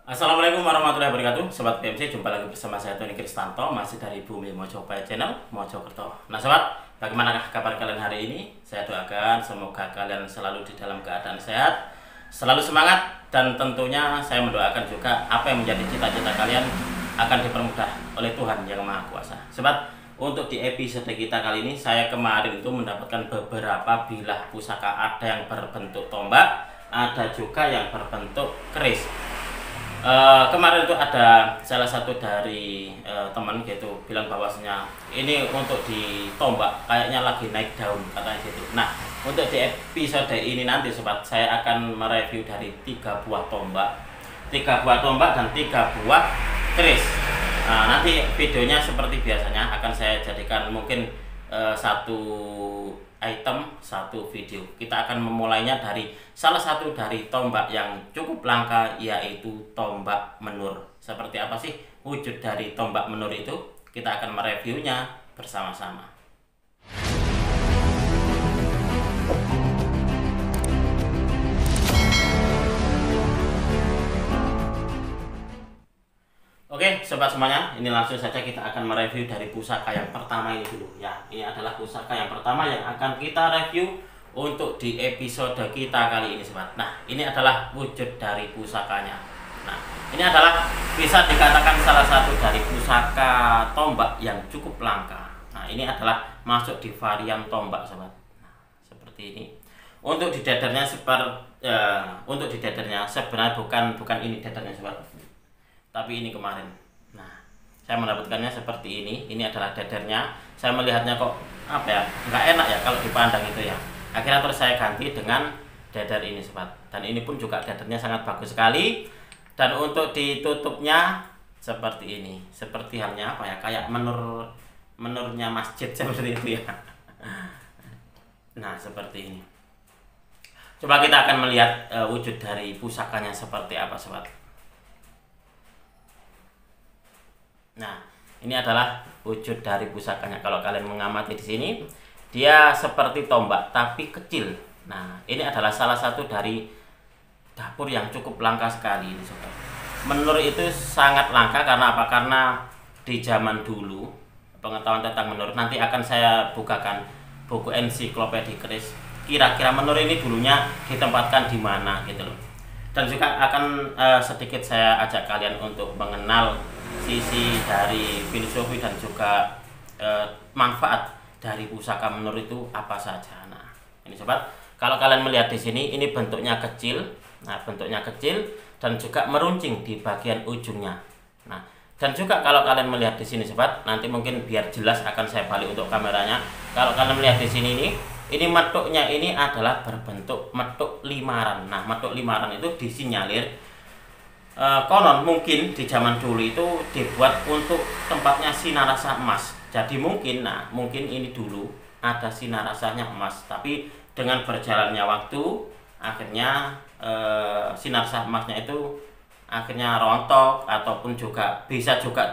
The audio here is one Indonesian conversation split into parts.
Assalamualaikum warahmatullahi wabarakatuh. Sobat PMC, jumpa lagi bersama saya Tony Kristanto, masih dari Bumi Mojopahit Channel Mojokerto. Nah sobat, bagaimanakah kabar kalian hari ini? Saya doakan semoga kalian selalu di dalam keadaan sehat, selalu semangat, dan tentunya saya mendoakan juga apa yang menjadi cita-cita kalian akan dipermudah oleh Tuhan Yang Maha Kuasa. Sobat, untuk di episode kita kali ini, saya kemarin itu mendapatkan beberapa bilah pusaka, ada yang berbentuk tombak, ada juga yang berbentuk keris. Kemarin itu ada salah satu dari teman gitu bilang bahwasanya ini untuk ditombak kayaknya lagi naik daun katanya gitu. Nah, untuk di episode ini nanti sobat, saya akan mereview dari tiga buah tombak dan tiga buah keris. Nah, nanti videonya seperti biasanya akan saya jadikan mungkin satu item, satu video. Kita akan memulainya dari salah satu dari tombak yang cukup langka, yaitu tombak menur. Seperti apa sih wujud dari tombak menur itu? Kita akan mereviewnya bersama-sama. Oke, sobat semuanya, ini langsung saja kita akan mereview dari pusaka yang pertama ini dulu ya. Ini adalah pusaka yang pertama yang akan kita review untuk di episode kita kali ini sobat. Nah, ini adalah wujud dari pusakanya. Nah, ini adalah bisa dikatakan salah satu dari pusaka tombak yang cukup langka. Nah, ini adalah masuk di varian tombak sobat. Nah, seperti ini. Untuk di dadarnya sebenarnya bukan ini dadarnya sobat, tapi ini kemarin. Nah, saya mendapatkannya seperti ini. Ini adalah dadarnya. Saya melihatnya kok apa ya, nggak enak ya kalau dipandang itu ya. Akhirnya terus saya ganti dengan dadar ini sobat. Dan ini pun juga dadarnya sangat bagus sekali. Dan untuk ditutupnya seperti ini. Seperti halnya apa ya, kayak menurnya masjid seperti itu ya. Nah, seperti ini. Coba kita akan melihat wujud dari pusakanya seperti apa sobat. Nah, ini adalah wujud dari pusakanya. Kalau kalian mengamati di sini, dia seperti tombak tapi kecil. Nah, ini adalah salah satu dari dapur yang cukup langka sekali ini, sobat. Menur itu sangat langka karena apa? Karena di zaman dulu, pengetahuan tentang menur nanti akan saya bukakan buku ensiklopedia keris. Kira-kira menur ini dulunya ditempatkan di mana gitu loh. Dan juga akan sedikit saya ajak kalian untuk mengenal sisi dari filosofi dan juga manfaat dari pusaka menur itu apa saja. Nah, ini sobat, kalau kalian melihat di sini, ini bentuknya kecil. Nah, bentuknya kecil dan juga meruncing di bagian ujungnya. Nah, dan juga kalau kalian melihat di sini sobat, nanti mungkin biar jelas akan saya balik untuk kameranya. Kalau kalian melihat di sini ini metuknya ini adalah berbentuk metuk limaran. Nah, metuk limaran itu disinyalir konon mungkin di zaman dulu itu dibuat untuk tempatnya sinarasa emas. Jadi mungkin ini dulu ada sinarasanya emas, tapi dengan berjalannya waktu akhirnya sinarasa emasnya itu akhirnya rontok ataupun juga bisa juga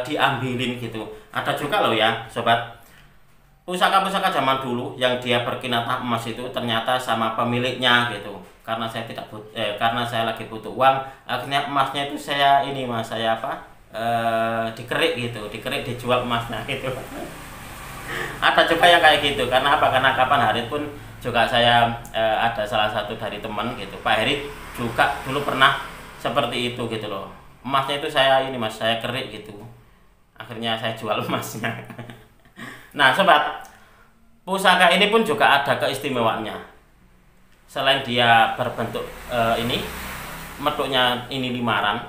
diambilin gitu. Ada juga loh ya sobat, pusaka-pusaka zaman dulu yang dia berkinat emas itu ternyata sama pemiliknya gitu. Karena saya lagi butuh uang, akhirnya emasnya itu saya dikerik gitu, dikerik dijual emasnya gitu. Ada juga yang kayak gitu. Karena apa? Karena kapan hari pun juga saya ada salah satu dari teman gitu, Pak Heri juga dulu pernah seperti itu gitu loh. Emasnya itu saya kerik gitu. Akhirnya saya jual emasnya. Nah sobat, pusaka ini pun juga ada keistimewaannya. Selain dia berbentuk metuknya ini limaran,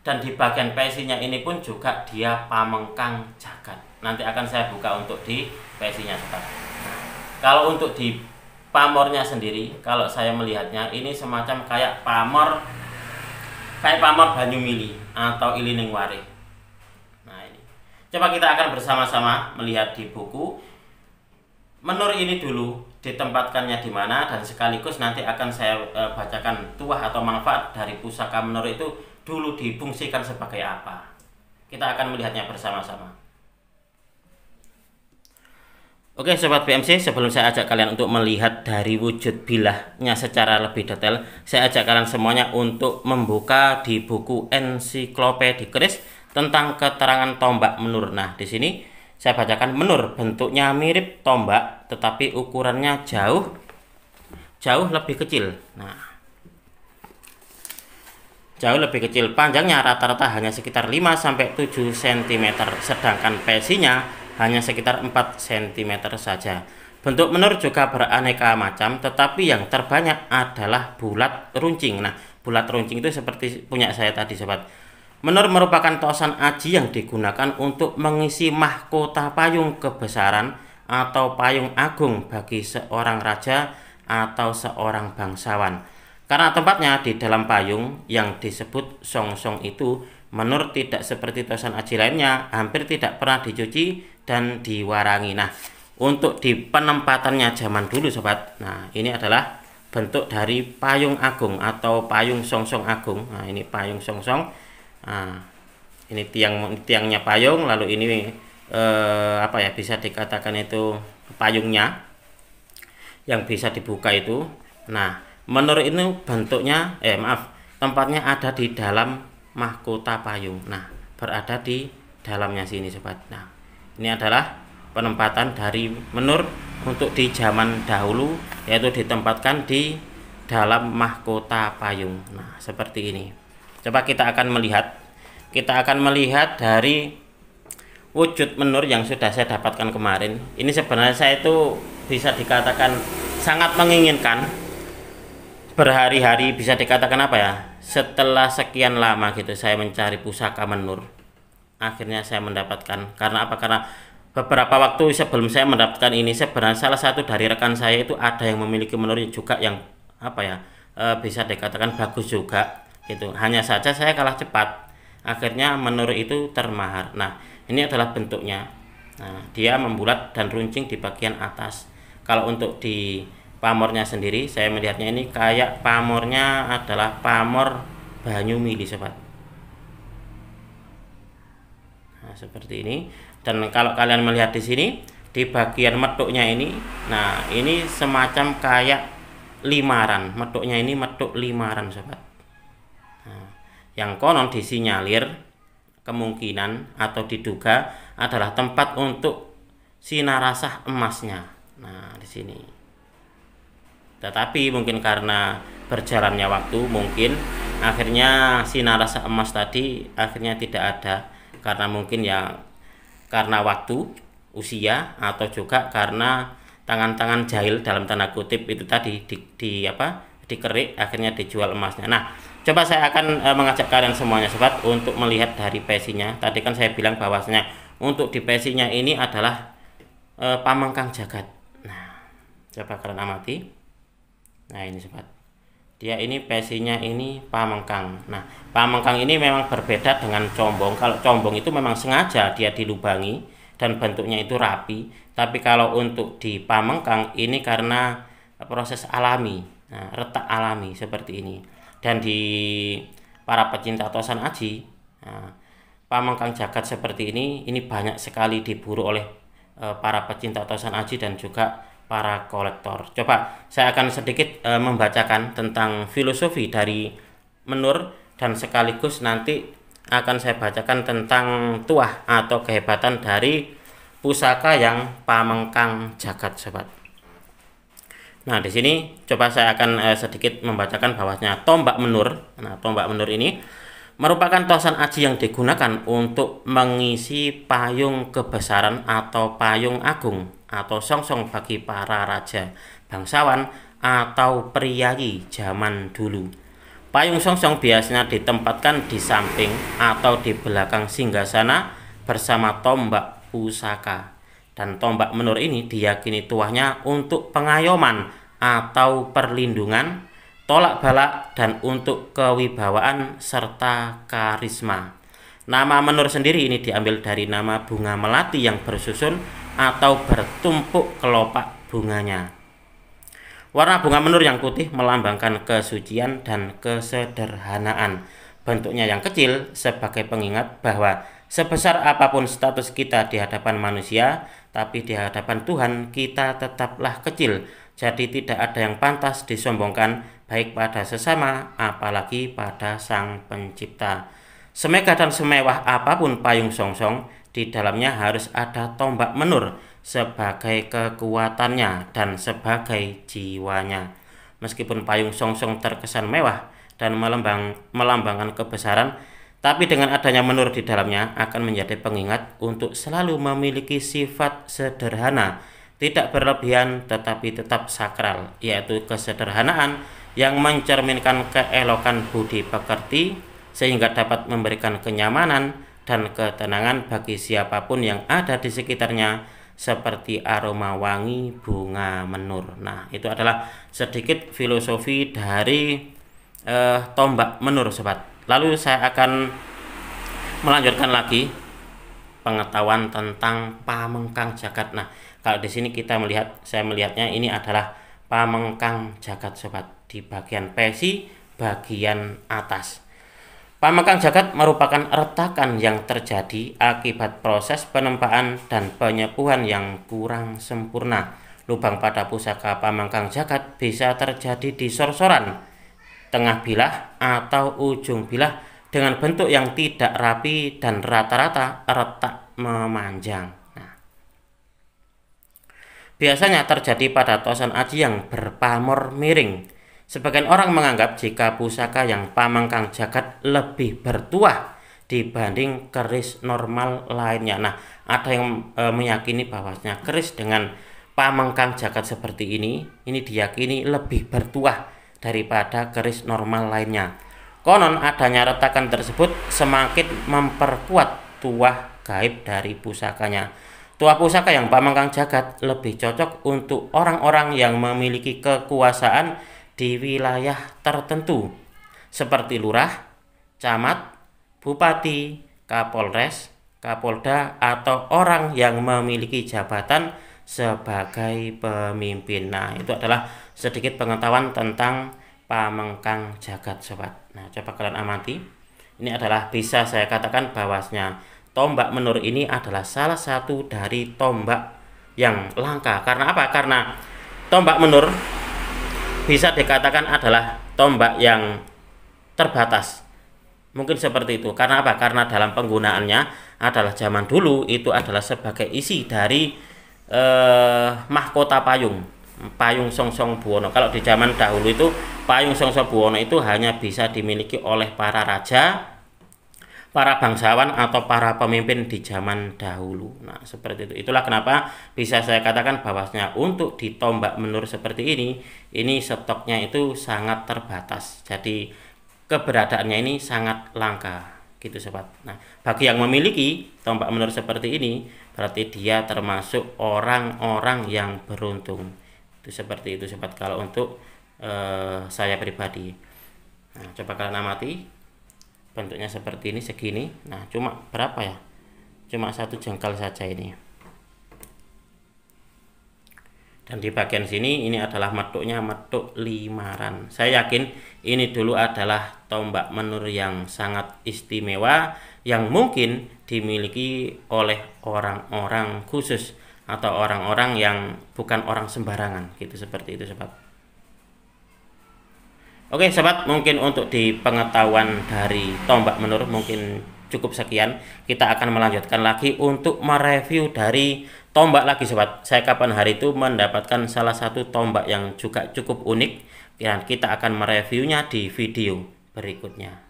dan di bagian pesinya ini pun juga dia pamengkang jagat. Nanti akan saya buka untuk di pesinya sobat. Kalau untuk di pamornya sendiri, kalau saya melihatnya ini semacam kayak pamor Banyumili atau Ilining Wari. Nah ini, coba kita akan bersama-sama melihat di buku menur ini dulu ditempatkannya di mana, dan sekaligus nanti akan saya bacakan tuah atau manfaat dari pusaka menur itu dulu difungsikan sebagai apa. Kita akan melihatnya bersama-sama. Oke Sobat BMC, sebelum saya ajak kalian untuk melihat dari wujud bilahnya secara lebih detail, saya ajak kalian semuanya untuk membuka di buku ensiklopedia keris tentang keterangan tombak menur. Nah, di sini saya bacakan menur bentuknya mirip tombak tetapi ukurannya jauh lebih kecil. Nah, jauh lebih kecil, panjangnya rata-rata hanya sekitar 5-7 cm, sedangkan pesinya hanya sekitar 4 cm saja. Bentuk menur juga beraneka macam, tetapi yang terbanyak adalah bulat runcing. Nah, bulat runcing itu seperti punya saya tadi, sobat. Menur merupakan tosan aji yang digunakan untuk mengisi mahkota payung kebesaran atau payung agung bagi seorang raja atau seorang bangsawan. Karena tempatnya di dalam payung yang disebut songsong itu, menur tidak seperti tosan aji lainnya, hampir tidak pernah dicuci dan diwarangi. Nah, untuk di penempatannya zaman dulu, sobat, nah ini adalah bentuk dari payung agung atau payung songsong agung. Nah, ini payung songsong. Nah, ini tiangnya payung, lalu ini apa ya, bisa dikatakan itu payungnya yang bisa dibuka itu. Nah, menur ini bentuknya tempatnya ada di dalam mahkota payung. Nah, berada di dalamnya sini, sobat. Nah, ini adalah penempatan dari menur untuk di zaman dahulu, yaitu ditempatkan di dalam mahkota payung. Nah, seperti ini. Coba kita akan melihat dari wujud menur yang sudah saya dapatkan kemarin. Ini sebenarnya saya itu bisa dikatakan sangat menginginkan, berhari-hari, bisa dikatakan apa ya, setelah sekian lama gitu saya mencari pusaka menur, akhirnya saya mendapatkan. Karena apa? Karena beberapa waktu sebelum saya mendapatkan ini, sebenarnya salah satu dari rekan saya itu ada yang memiliki menur juga yang apa ya, bisa dikatakan bagus juga gitu. Hanya saja saya kalah cepat, akhirnya menur itu termahar. Nah, ini adalah bentuknya. Nah, dia membulat dan runcing di bagian atas. Kalau untuk di pamornya sendiri, saya melihatnya ini kayak pamornya adalah pamor Banyumili, sobat. Nah, seperti ini. Dan kalau kalian melihat di sini, di bagian metuknya ini, nah ini semacam kayak limaran. Metuknya ini metuk limaran, sobat. Nah, yang konon disinyalir kemungkinan atau diduga adalah tempat untuk sinarasah emasnya. Nah, di sini. Tetapi mungkin karena berjalannya waktu, mungkin akhirnya sinarasah emas tadi akhirnya tidak ada, karena mungkin ya karena waktu, usia, atau juga karena tangan-tangan jahil dalam tanda kutip itu tadi dikerik, akhirnya dijual emasnya. Nah, coba saya akan mengajak kalian semuanya, sobat, untuk melihat dari pesinya. Tadi kan saya bilang bahwasanya untuk di pesinya ini adalah pamengkang jagat. Nah, coba kalian amati. Nah, ini, sobat, dia ini pesinya ini pamengkang. Nah, pamengkang ini memang berbeda dengan combong. Kalau combong itu memang sengaja dia dilubangi dan bentuknya itu rapi. Tapi kalau untuk di pamengkang ini karena proses alami, nah, retak alami seperti ini. Dan di para pecinta tosan aji, nah, pamengkang jagat seperti ini banyak sekali diburu oleh para pecinta tosan aji dan juga para kolektor. Coba saya akan sedikit membacakan tentang filosofi dari menur, dan sekaligus nanti akan saya bacakan tentang tuah atau kehebatan dari pusaka yang pamengkang jagat, sobat. Nah, di sini coba saya akan sedikit membacakan bahwasanya tombak menur. Nah, tombak menur ini merupakan tosan aji yang digunakan untuk mengisi payung kebesaran atau payung agung atau songsong bagi para raja, bangsawan, atau priayi zaman dulu. Payung songsong biasanya ditempatkan di samping atau di belakang singgasana bersama tombak pusaka. Dan tombak menur ini diyakini tuahnya untuk pengayoman atau perlindungan, tolak balak, dan untuk kewibawaan serta karisma. Nama menur sendiri ini diambil dari nama bunga melati yang bersusun atau bertumpuk kelopak bunganya. Warna bunga menur yang putih melambangkan kesucian dan kesederhanaan. Bentuknya yang kecil sebagai pengingat bahwa sebesar apapun status kita di hadapan manusia, tapi di hadapan Tuhan kita tetaplah kecil. Jadi tidak ada yang pantas disombongkan, baik pada sesama, apalagi pada Sang Pencipta. Semegah dan semewah apapun payung songsong, di dalamnya harus ada tombak menur sebagai kekuatannya dan sebagai jiwanya. Meskipun payung songsong terkesan mewah dan melambangkan kebesaran, tapi dengan adanya menur di dalamnya akan menjadi pengingat untuk selalu memiliki sifat sederhana, tidak berlebihan tetapi tetap sakral, yaitu kesederhanaan yang mencerminkan keelokan budi pekerti sehingga dapat memberikan kenyamanan dan ketenangan bagi siapapun yang ada di sekitarnya, seperti aroma wangi bunga menur. Nah, itu adalah sedikit filosofi dari tombak menur, sobat. Lalu saya akan melanjutkan lagi pengetahuan tentang pamengkang jagat. Nah, kalau di sini saya melihatnya ini adalah pamengkang jagat, sobat, di bagian pesi bagian atas. Pamengkang jagat merupakan retakan yang terjadi akibat proses penempaan dan penyepuhan yang kurang sempurna. Lubang pada pusaka pamengkang jagat bisa terjadi di sorsoran, tengah bilah, atau ujung bilah dengan bentuk yang tidak rapi dan rata-rata retak memanjang. Nah, biasanya terjadi pada tosan aji yang berpamor miring. Sebagian orang menganggap jika pusaka yang pamengkang jagat lebih bertuah dibanding keris normal lainnya. Nah, ada yang meyakini bahwasanya keris dengan pamengkang jagat seperti ini diyakini lebih bertuah daripada keris normal lainnya. Konon adanya retakan tersebut semakin memperkuat tuah gaib dari pusakanya. Tuah pusaka yang pamengkang jagat lebih cocok untuk orang-orang yang memiliki kekuasaan di wilayah tertentu, seperti lurah, camat, bupati, kapolres, kapolda, atau orang yang memiliki jabatan sebagai pemimpin. Nah, itu adalah sedikit pengetahuan tentang pamengkang jagat, sobat. Nah, coba kalian amati. Ini adalah bisa saya katakan bahwasanya tombak menur ini adalah salah satu dari tombak yang langka. Karena apa? Karena tombak menur bisa dikatakan adalah tombak yang terbatas. Mungkin seperti itu. Karena apa? Karena dalam penggunaannya adalah zaman dulu itu adalah sebagai isi dari mahkota payung Songsong Buwono. Kalau di zaman dahulu itu payung Songsong Buwono itu hanya bisa dimiliki oleh para raja, para bangsawan, atau para pemimpin di zaman dahulu. Nah, seperti itu. Itulah kenapa bisa saya katakan bahwasanya untuk di tombak menur seperti ini stoknya itu sangat terbatas. Jadi keberadaannya ini sangat langka, gitu, sobat. Nah, bagi yang memiliki tombak menur seperti ini, berarti dia termasuk orang-orang yang beruntung. Itu seperti itu, sobat, kalau untuk saya pribadi. Nah, coba kalian amati. Bentuknya seperti ini, segini. Nah, cuma berapa ya? Cuma 1 jengkal saja ini. Dan di bagian sini ini adalah metuknya, metuk limaran. Saya yakin ini dulu adalah tombak menur yang sangat istimewa yang mungkin dimiliki oleh orang-orang khusus atau orang-orang yang bukan orang sembarangan, gitu, seperti itu, sobat. Oke, sobat, mungkin untuk di pengetahuan dari tombak menur mungkin cukup sekian. Kita akan melanjutkan lagi untuk mereview dari tombak lagi, sobat. Saya kapan hari itu mendapatkan salah satu tombak yang juga cukup unik, dan kita akan mereviewnya di video berikutnya.